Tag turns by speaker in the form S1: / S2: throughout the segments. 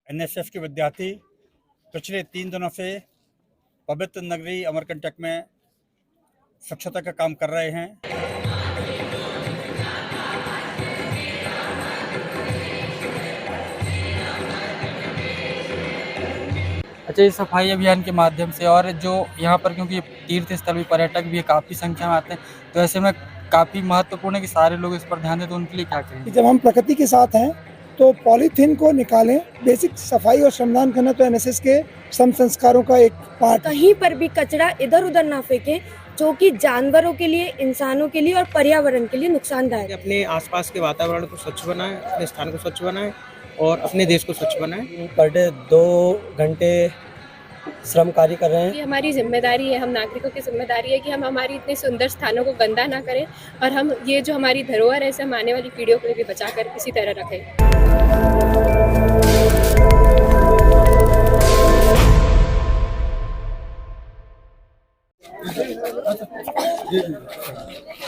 S1: NSS के विद्यार्थी पिछले 3 दिनों से पवित्र नगरी अमरकंटक में स्वच्छता का काम कर रहे हैं।
S2: अच्छा, इस सफाई अभियान के माध्यम से और जो यहाँ पर, क्योंकि तीर्थ स्थल भी, पर्यटक भी काफ़ी संख्या में आते हैं, तो ऐसे में काफ़ी महत्वपूर्ण है कि सारे लोग इस पर ध्यान दें। तो उनके लिए क्या कहेंगे?
S3: जब हम प्रकृति के साथ हैं तो पॉलीथीन को निकालें। बेसिक सफाई और श्रमदान करना तो एनएसएस के सम संस्कारों का एक पार्ट है।
S4: कहीं पर भी कचरा इधर उधर ना फेंकें, जो कि जानवरों के लिए, इंसानों के लिए और पर्यावरण के लिए नुकसानदायक है।
S5: अपने आसपास के वातावरण को स्वच्छ बनाएं, अपने स्थान को स्वच्छ बनाएं और अपने देश को स्वच्छ बनाएं।
S6: पर डे 2 घंटे श्रम कार्य कर रहे हैं।
S7: ये हमारी जिम्मेदारी है, हम नागरिकों की जिम्मेदारी है कि हम हमारी इतने सुंदर स्थानों को गंदा ना करें और हम ये जो हमारी धरोहर है इसे हम आने वाली पीढ़ियों के लिए भी बचा कर इसी तरह रखें।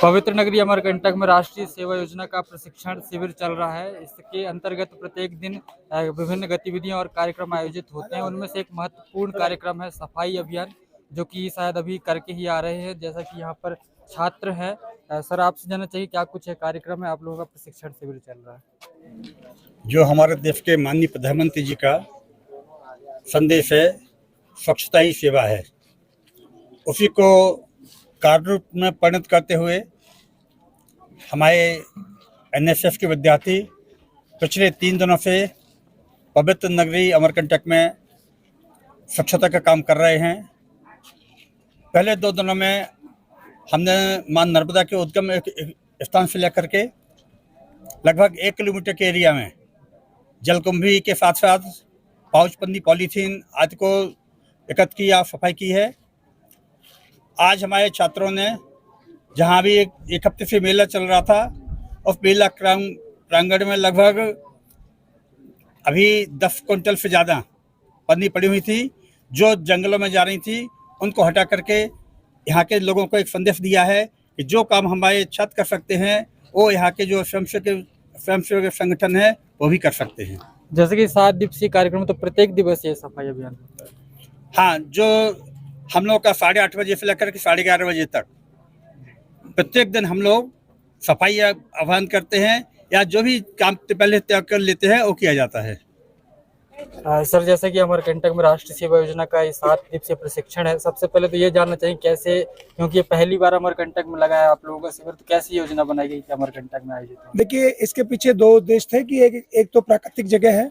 S2: पवित्र नगरी अमरकंटक में राष्ट्रीय सेवा योजना का प्रशिक्षण शिविर चल रहा है। इसके अंतर्गत प्रत्येक दिन विभिन्न गतिविधियां और कार्यक्रम आयोजित होते हैं। उनमें से एक महत्वपूर्ण कार्यक्रम है सफाई अभियान, जो कि शायद अभी करके ही आ रहे हैं। जैसा कि यहाँ पर छात्र हैं। सर, आपसे जानना चाहिए क्या कुछ है कार्यक्रम है, आप लोगों का प्रशिक्षण शिविर चल रहा है?
S1: जो हमारे देश के माननीय प्रधानमंत्री जी का संदेश है, स्वच्छता ही सेवा है, उसी को कार्य रूप में परिणत करते हुए हमारे एनएसएस के विद्यार्थी पिछले 3 दिनों से पवित्र नगरी अमरकंटक में स्वच्छता का काम कर रहे हैं। पहले 2 दिनों में हमने मां नर्मदा के उद्गम स्थान से लेकर के लगभग 1 किलोमीटर के एरिया में जलकुंभी के साथ साथ पाउच पन्नी, पॉलीथीन आदि को एकत्र किया, सफाई की है। आज हमारे छात्रों ने, जहाँ भी एक हफ्ते से मेला चल रहा था, उस मेला प्रांगण में लगभग अभी 10 क्विंटल से ज़्यादा पन्नी पड़ी हुई थी, जो जंगलों में जा रही थी। उनको हटा करके यहाँ के लोगों को एक संदेश दिया है कि जो काम हमारे छात्र कर सकते हैं, वो यहाँ के जो स्वयंसेवक संगठन है वो भी कर सकते हैं।
S2: जैसे कि 7 दिवसीय कार्यक्रम, तो प्रत्येक दिवसीय सफाई अभियान?
S1: हाँ, जो हम लोग का 8:30 बजे से लेकर के 11:30 बजे तक प्रत्येक दिन हम लोग सफाई अभियान करते हैं, या जो भी काम पहले तय कर लेते हैं वो किया जाता है।
S2: सर, जैसे कि अमरकंटक में राष्ट्रीय सेवा योजना का ये 7 दिवसीय प्रशिक्षण है, सबसे पहले तो ये जानना चाहिए कैसे, क्योंकि ये पहली बार अमरकंटक में लगा है आप लोगों का शिविर, तो कैसी योजना बनाई गई थी अमरकंटक में आयोजित?
S3: देखिए, इसके पीछे 2 उद्देश्य थे कि एक तो प्राकृतिक जगह है,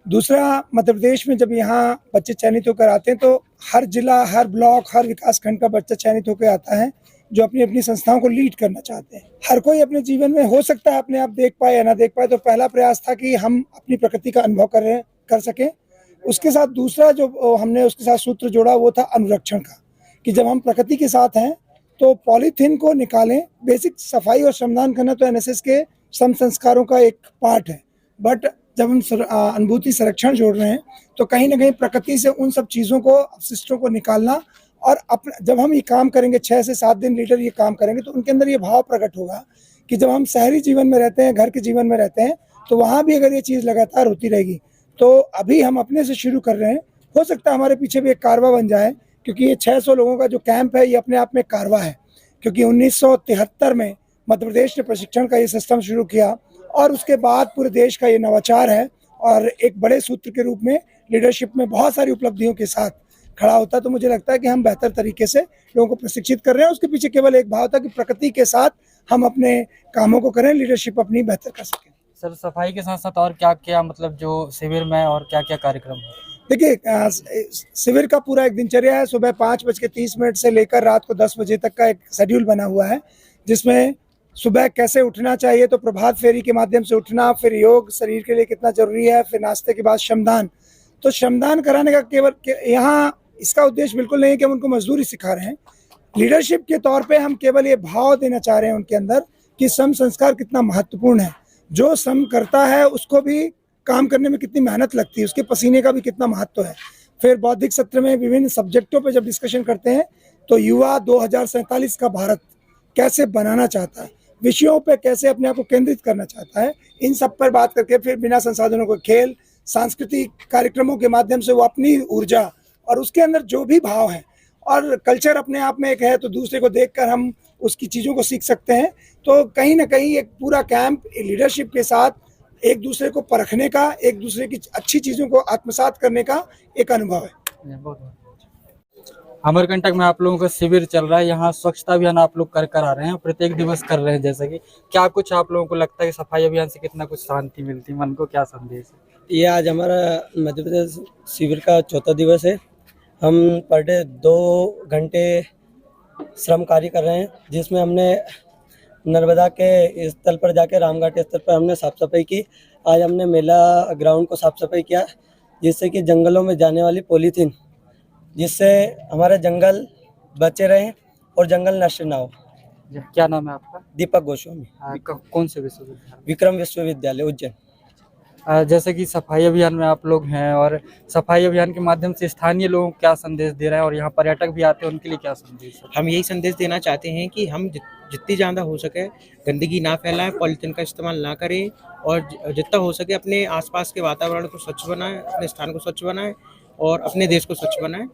S3: दूसरा मध्य प्रदेश में जब यहाँ बच्चे चयनित होकर आते हैं तो हर जिला, हर ब्लॉक, हर विकास खंड का बच्चा चयनित होकर आता है जो अपनी अपनी संस्थाओं को लीड करना चाहते हैं। हर कोई अपने जीवन में हो सकता है अपने आप देख पाए या ना देख पाए, तो पहला प्रयास था कि हम अपनी प्रकृति का अनुभव कर सकें। उसके साथ दूसरा जो हमने उसके साथ सूत्र जोड़ा वो था अनुरक्षण का, कि जब हम प्रकृति के साथ हैं तो पॉलीथीन को निकालें। बेसिक सफाई और श्रमदान करना तो एनएसएस के सम संस्कारों का एक पार्ट है, बट जब हम अनुभूति संरक्षण जोड़ रहे हैं तो कहीं ना कहीं प्रकृति से उन सब चीज़ों को, अपशिष्टों को निकालना, और जब हम ये काम करेंगे 6 से 7 दिन लीडर ये काम करेंगे तो उनके अंदर ये भाव प्रकट होगा कि जब हम शहरी जीवन में रहते हैं, घर के जीवन में रहते हैं, तो वहाँ भी अगर ये चीज़ लगातार होती रहेगी तो अभी हम अपने से शुरू कर रहे हैं। हो सकता है हमारे पीछे भी एक कारवा बन जाए, क्योंकि ये 600 लोगों का जो कैंप है ये अपने आप में कारवा है, क्योंकि 1973 में मध्य प्रदेश ने प्रशिक्षण का ये सिस्टम शुरू किया और उसके बाद पूरे देश का ये नवाचार है और एक बड़े सूत्र के रूप में लीडरशिप में बहुत सारी उपलब्धियों के साथ खड़ा होता। तो मुझे लगता है कि हम बेहतर तरीके से लोगों को प्रशिक्षित कर रहे हैं। उसके पीछे केवल एक भाव था कि प्रकृति के साथ हम अपने कामों को करें, लीडरशिप अपनी बेहतर कर सकें।
S2: सर, सफाई के साथ साथ और क्या क्या, मतलब जो शिविर में और क्या क्या कार्यक्रम है?
S3: देखिए, शिविर का पूरा एक दिनचर्या है। सुबह 5:30 से लेकर रात को 10 बजे तक का एक शेड्यूल बना हुआ है, जिसमें सुबह कैसे उठना चाहिए, तो प्रभात फेरी के माध्यम से उठना, फिर योग शरीर के लिए कितना जरूरी है, फिर नाश्ते के बाद श्रमदान। तो श्रमदान कराने का केवल यहाँ इसका उद्देश्य बिल्कुल नहीं है कि हम उनको मजदूरी सिखा रहे हैं। लीडरशिप के तौर पे हम केवल ये भाव देना चाह रहे हैं उनके अंदर कि सम संस्कार कितना महत्वपूर्ण है। जो सम करता है उसको भी काम करने में कितनी मेहनत लगती है, उसके पसीने का भी कितना महत्व है। फिर बौद्धिक सत्र में विभिन्न सब्जेक्टों पे जब डिस्कशन करते हैं तो युवा 2047 का भारत कैसे बनाना चाहता है, विषयों पे कैसे अपने आप को केंद्रित करना चाहता है, इन सब पर बात करके फिर बिना संसाधनों को खेल, सांस्कृतिक कार्यक्रमों के माध्यम से वो अपनी ऊर्जा और उसके अंदर जो भी भाव है, और कल्चर अपने आप में एक है तो दूसरे को देखकर हम उसकी चीज़ों को सीख सकते हैं। तो कहीं ना कहीं एक पूरा कैंप लीडरशिप के साथ एक दूसरे को परखने का, एक दूसरे की अच्छी चीज़ों को आत्मसात करने का एक अनुभव है।
S2: अमरकंटक में आप लोगों का शिविर चल रहा है, यहाँ स्वच्छता अभियान आप लोग कर आ रहे हैं, प्रत्येक दिवस कर रहे हैं। जैसे कि क्या कुछ आप लोगों को लगता है कि सफाई अभियान से कितना कुछ शांति मिलती है, मन को क्या संदेश है?
S6: ये आज हमारा मध्य प्रदेश शिविर का 4था दिवस है। हम पर डे 2 घंटे श्रम कार्य कर रहे हैं, जिसमें हमने नर्मदा के स्थल पर जाके रामघाट स्थल पर हमने साफ सफाई की। आज हमने मेला ग्राउंड को साफ सफाई किया, जिससे कि जंगलों में जाने वाली पॉलीथीन, जिससे हमारे जंगल बचे रहें और जंगल नष्ट ना हो।
S2: क्या नाम है आपका?
S6: दीपक गोस्वामी,
S2: कौन से विश्वविद्यालय?
S6: विक्रम विश्वविद्यालय उज्जैन।
S2: जैसे कि सफाई अभियान में आप लोग हैं, और सफाई अभियान के माध्यम से स्थानीय लोगों को क्या संदेश दे रहे हैं, और यहाँ पर्यटक भी आते हैं उनके लिए क्या संदेश है?
S5: हम यही संदेश देना चाहते हैं कि हम जितनी ज़्यादा हो सके गंदगी ना फैलाएं, पॉलीथीन का इस्तेमाल ना करें, और जितना हो सके अपने आसपास के वातावरण को स्वच्छ बनाएं, अपने स्थान को स्वच्छ बनाएं और अपने देश को स्वच्छ बनाएं।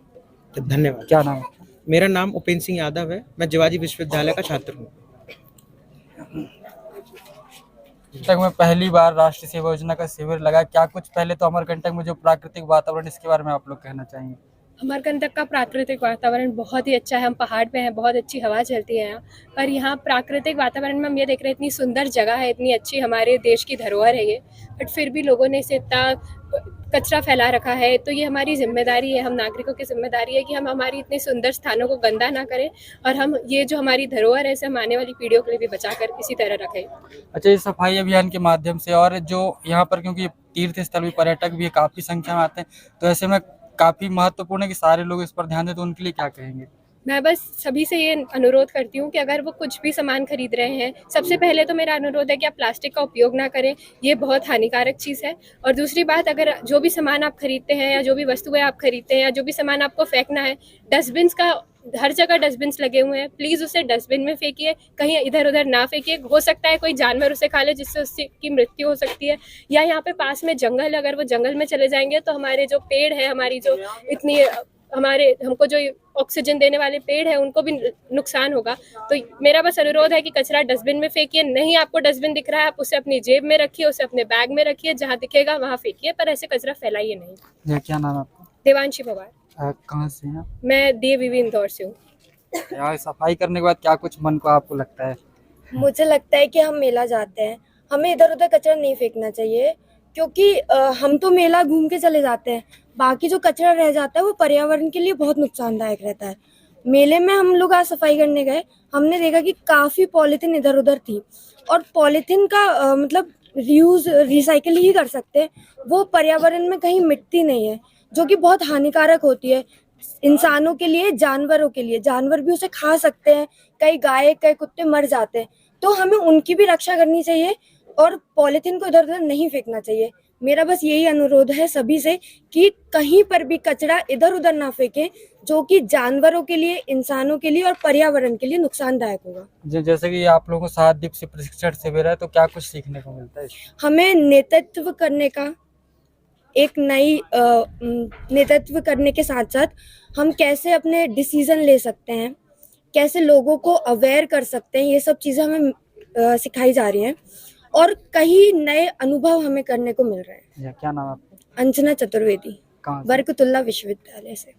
S5: तो धन्यवाद।
S2: क्या नाम है?
S5: मेरा नाम उपेंद्र सिंह यादव है, मैं जिवाजी विश्वविद्यालय का छात्र हूँ।
S2: तक में पहली बार राष्ट्रीय सेवा योजना का शिविर लगा, क्या कुछ पहले तो अमरकंटक में जो प्राकृतिक वातावरण, इसके बारे में आप लोग कहना चाहेंगे?
S7: अमरकंटक का प्राकृतिक वातावरण बहुत ही अच्छा है। हम पहाड़ पे हैं, बहुत अच्छी हवा चलती है यहाँ, पर यहाँ प्राकृतिक वातावरण में हम ये देख रहे हैं इतनी सुंदर जगह है, इतनी अच्छी हमारे देश की धरोहर है ये, बट फिर भी लोगों ने इसे इतना कचरा फैला रखा है। तो ये हमारी जिम्मेदारी है, हम नागरिकों की जिम्मेदारी है कि हम हमारी इतने सुंदर स्थानों को गंदा ना करें, और हम ये जो हमारी धरोहर है इसे हम आने वाली पीढ़ियों के लिए भी बचा कर इसी तरह रखें।
S2: अच्छा, ये सफाई अभियान के माध्यम से, और जो यहाँ पर क्योंकि तीर्थ स्थल भी, पर्यटक भी काफी संख्या में आते हैं, तो ऐसे में काफी महत्वपूर्ण है कि सारे लोग इस पर ध्यान दें, तो उनके लिए क्या कहेंगे?
S7: मैं बस सभी से ये अनुरोध करती हूँ कि अगर वो कुछ भी सामान खरीद रहे हैं, सबसे पहले तो मेरा अनुरोध है कि आप प्लास्टिक का उपयोग ना करें, ये बहुत हानिकारक चीज़ है। और दूसरी बात, अगर जो भी सामान आप खरीदते हैं या जो भी वस्तुएं आप खरीदते हैं या जो भी सामान आपको फेंकना है, डस्टबिन्स का हर जगह डस्टबिन्स लगे हुए हैं, प्लीज़ उसे डस्टबिन में फेंकिए, कहीं इधर उधर ना फेंकिए। हो सकता है कोई जानवर उसे खा ले, जिससे उसकी मृत्यु हो सकती है। या यहाँ पे पास में जंगल, अगर वो जंगल में चले जाएंगे तो हमारे जो पेड़ है, हमारी जो इतनी हमको जो ऑक्सीजन देने वाले पेड़ है, उनको भी नुकसान होगा। तो मेरा बस अनुरोध है कि कचरा डस्टबिन में फेंकिए। नहीं आपको डस्टबिन दिख रहा है, आप उसे अपनी जेब में रखिए, उसे अपने बैग में रखिए, जहाँ दिखेगा वहाँ फेंकिए, पर ऐसे कचरा फैलाइए नहीं।
S2: क्या नाम है आपका?
S7: देवांशी पवार।
S2: कहाँ से हैं?
S7: मैं देवी इंदौर से हूँ।
S2: यहाँ सफाई करने के बाद क्या कुछ मन को आपको लगता है?
S4: मुझे लगता है कि हम मेला जाते हैं, हमें इधर उधर कचरा नहीं फेंकना चाहिए, क्योंकि हम तो मेला घूम के चले जाते हैं, बाकी जो कचरा रह जाता है वो पर्यावरण के लिए बहुत नुकसानदायक रहता है। मेले में हम लोग आज सफाई करने गए, हमने देखा कि काफ़ी पॉलीथीन इधर उधर थी, और पॉलीथीन का मतलब रीयूज रिसाइकिल ही कर सकते हैं, वो पर्यावरण में कहीं मिटती नहीं है, जो कि बहुत हानिकारक होती है इंसानों के लिए, जानवरों के लिए। जानवर भी उसे खा सकते हैं, कई गाय कई कुत्ते मर जाते हैं, तो हमें उनकी भी रक्षा करनी चाहिए और पॉलीथीन को इधर उधर नहीं फेंकना चाहिए। मेरा बस यही अनुरोध है सभी से कि कहीं पर भी कचरा इधर उधर ना फेंकें, जो कि जानवरों के लिए, इंसानों के लिए और पर्यावरण के लिए नुकसानदायक होगा।
S2: जैसे कि आप लोगों को 7 दिवसीय प्रशिक्षण शिविर है, तो क्या कुछ सीखने को मिलता है?
S4: हमें नेतृत्व करने का, एक नई नेतृत्व करने के साथ साथ हम कैसे अपने डिसीजन ले सकते हैं, कैसे लोगों को अवेयर कर सकते हैं, ये सब चीज़ें हमें सिखाई जा रही हैं, और कई नए अनुभव हमें करने को मिल रहे हैं।
S2: क्या नाम है आपका?
S4: अंजना चतुर्वेदी,
S2: कहाँ से?
S4: बरकतुल्लाह विश्वविद्यालय से।